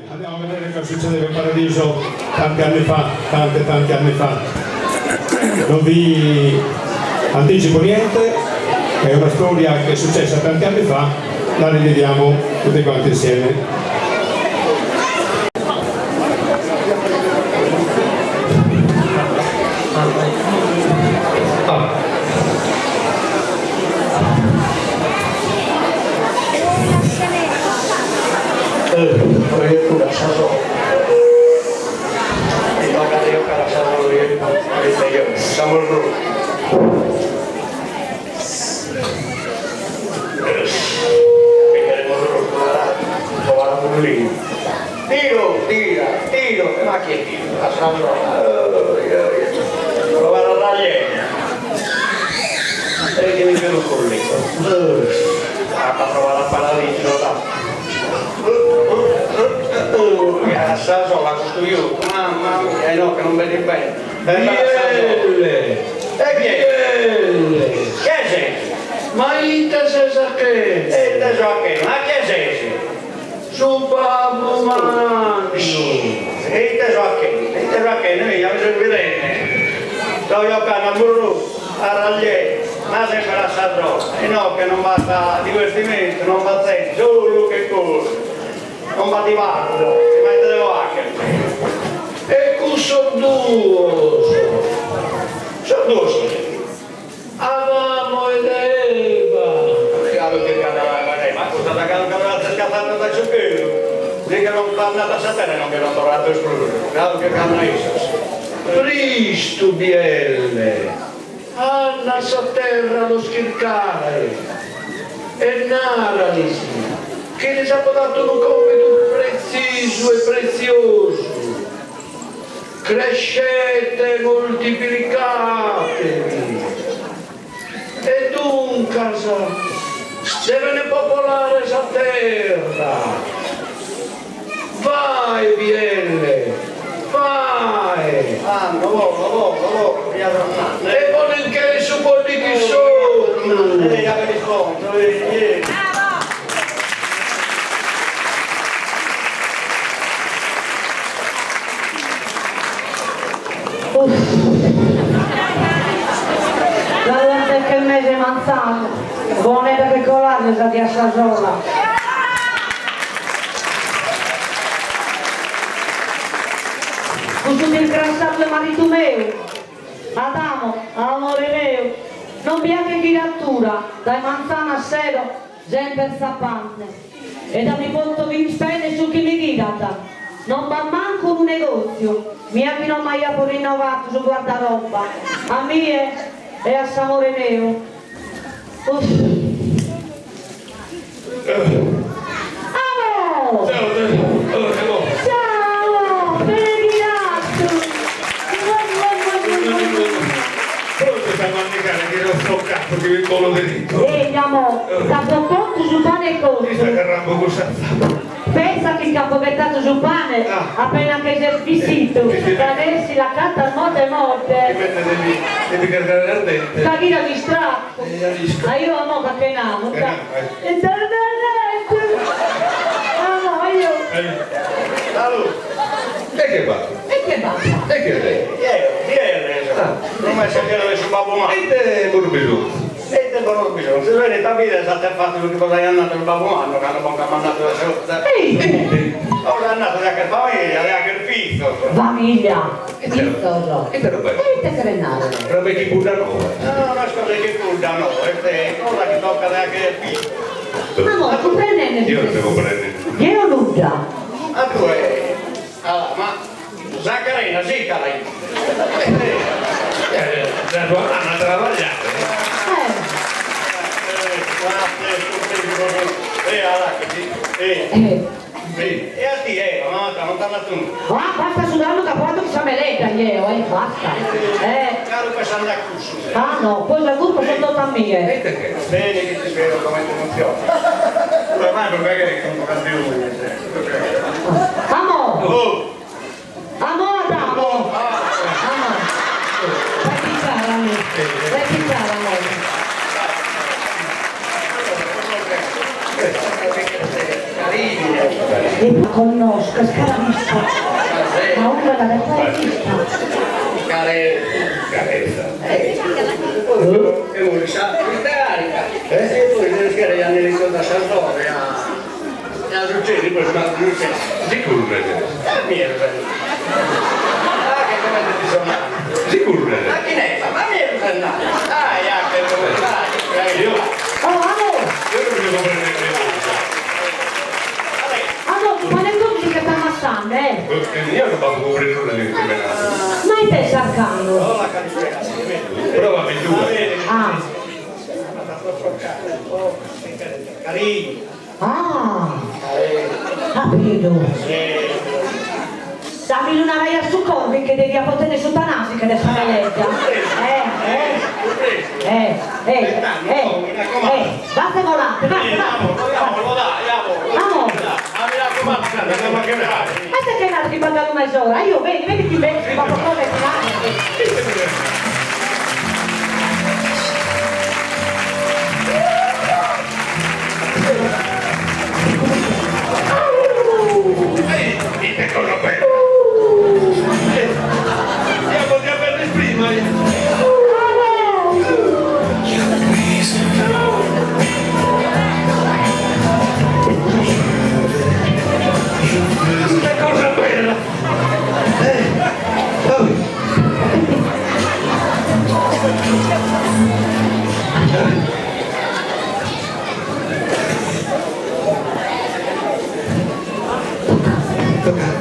Andiamo a vedere cosa succedeva in Paradiso tanti anni fa, tanti anni fa. Non vi anticipo niente, è una storia che è successa tanti anni fa, la riviviamo tutti quanti insieme. Tiro, ma che tiro? La Sandrona, provare a ragliare. E che mi vedo con lì. A provare a paradiso là. La Sandrona la costruivo, mamma mia, no, che non vedi bene. Bielle! Che sei? Ma ite se sa che? Te so che, ma che sei? Su Babbo Manno! E te so che, noi abbiamo vedere. Sto giocando a burro, a ragliere, ma sempre la Sandrona. E no, che non basta divertimento, non va sempre, solo che cosa. Non va di vardo, ti mette le vacche. E cu sorduoso! Sorduoso. Adamo ed Eva! Ma cosa da campionato scattando da giochino? Dica non parla da sapere, non che non trovato escluso. Claro che canna isso. Cristo bielle! Anna sotterra lo schircare! E naralisi! Che ne ha dato un compito prezioso e prezioso! Crescete e moltiplicatevi! E dunque deve popolare la terra. Vai bielle, vai. No, E volen che le supporti chi sono. lei ha risposto, Durante che il mese manzano, buone da pecorare da di Assasola. Questo del grassato marito mio, Adamo, amore mio, non vi ha che tiratura, dai manzana a sero, sempre sappante. E da mi porto vi spende su chi mi tirata. Non va manco un negozio, mi abbiano mai rinnovato su guardaroba, a mie e a Samore mio. Ciao! Ciao! Benedicto! Pronto da mancare che non sto capo che mi colo dritto. Vediamo, capo conto su pane e Mi sta conto. agarrando con salsa. Pensa che il capovettato sul pane, appena che si è svisito, traversi la carta a morte e Mi morte. mette devi caricare l'ardente. Caghina distratto. Ma io amo che namo. Ah no, io. Salute. E che va? E che va? E che lei? Non mi sentire su Babbo Manno. E te Burbilu? E te non ho bisogno. Se vedi, capite, state fatto che cosa è andato il Babbo Manno, che hanno mandato la sua. Ehi! Ora è andato da che famiglia, da che figlio. Famiglia! Vistoso! E te lo fai? E te crenare! Robe di Budanova. No, una cosa che tu da noi, è cosa che tocca da che figlio. Amore, tu prendene Io non devo prendere. Io non già! Ma tu è. Allora, ma Zaccarina, sì, carai. La tua mamma travagliare. E a te, non ti ha dato nulla. Ah, basta sudando capato che si ameletta io, basta! Caro per San Giacusso. Ah no, poi la colpa sono tutta mia! E perché? Bene che ti spiego come ti funziona. Ormai non è che sono campione. Amore! Oh! Amore, Adamo! Amore! Vai piccare a me! Vai piccare a me! Carini. E conosco che scaravista. Ma una da regista. Carezza. E vuole carica. E poi le schiere gli hanno iniziato da Sardone a succedere per una luce. Sicuro, Mierda. Ah, che come ti sono? sicuro. Ma chi ne fa? Ma mierda. Ah, ya, che come fai? Io Oh, amore! non devo prendere Allora, ma le cose che sta ammazzando, io non posso coprire nulla di criminale. Ma stai cercando? Oh, la canzone. Prova a due. Ah, Carini. capito. Dammi una raia su corvi che devi appotenere su Tanasi che adesso me leggia. Basta volante, basta. Amore. Ma se che nato di pagare mezz'ora? Io vedi chi vedi, ma come finale. Dite cosa bella. Andiamo a per prima. Che cosa bella. Tocca.